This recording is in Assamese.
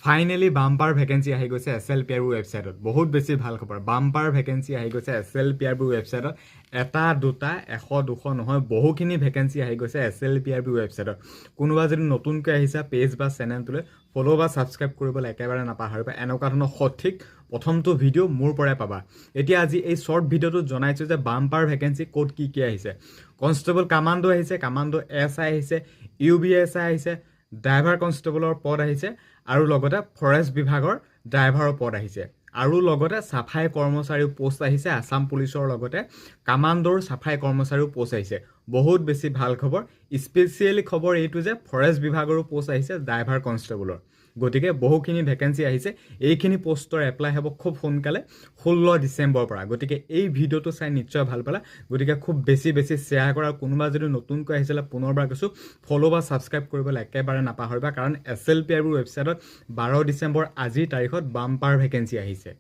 ফাইনেলি বাম্পাৰ ভেকেঞ্চি আহি গৈছে SLPRB ৱেবছাইটত। বহুত বেছি ভাল খবৰ। বাম্পাৰ ভেকেঞ্চি আহি গৈছে SLPRB ৱেবছাইটত। এটা দুটা 100 200 নহয়, বহুখিনি ভেকেঞ্চি আহি গৈছে SLPRB ৱেবছাইটত। কোনোবা যদি নতুনকৈ আহিছে পেজ বা চেনেলটোলৈ ফ'ল' বা ছাবস্ক্ৰাইব কৰিবলৈ একেবাৰে নাপাহৰিবা। এনেকুৱা ধৰণৰ সঠিক প্ৰথমটো ভিডিঅ' মোৰ পৰাই পাবা। এতিয়া আজি এই শ্বৰ্ট ভিডিঅ'টোত জনাইছোঁ যে বাম্পাৰ ভেকেঞ্চি ক'ত কি আহিছে। কনষ্টেবল কামাণ্ডো আহিছে, কামাণ্ডো SI আহিছে, UBSI আহিছে, ড্ৰাইভাৰ কনষ্টেবলৰ পদ আহিছে আৰু লগতে ফৰেষ্ট বিভাগৰ ড্ৰাইভাৰৰ পদ আহিছে আৰু লগতে চাফাই কৰ্মচাৰীৰ পোষ্ট আহিছে। আছাম পুলিচৰ লগতে কামাণ্ডোৰ চাফাই কৰ্মচাৰীৰ পোষ্ট আহিছে। বহুত বেছি ভাল খবৰ। স্পেচিয়েলি খবৰ এইটো যে ফৰেষ্ট বিভাগৰো পোষ্ট আহিছে ড্ৰাইভাৰ কনষ্টেবলৰ। গতিকে বহুখিনি ভেকেঞ্চি আহিছে। এইখিনি পোষ্টৰ এপ্লাই হ'ব খুব সোনকালে 16 ডিচেম্বৰৰ পৰা। গতিকে এই ভিডিঅ'টো চাই নিশ্চয় ভাল পালা। গতিকে খুব বেছি শ্বেয়াৰ কৰা। কোনোবা যদি নতুনকৈ আহিছিলে পুনৰবাৰ কৈছোঁ ফ'ল' বা ছাবস্ক্ৰাইব কৰিবলৈ একেবাৰে নাপাহৰিবা, কাৰণ SLPRB ৱেবছাইটত 12 ডিচেম্বৰ আজিৰ তাৰিখত বাম্পাৰ ভেকেঞ্চি আহিছে।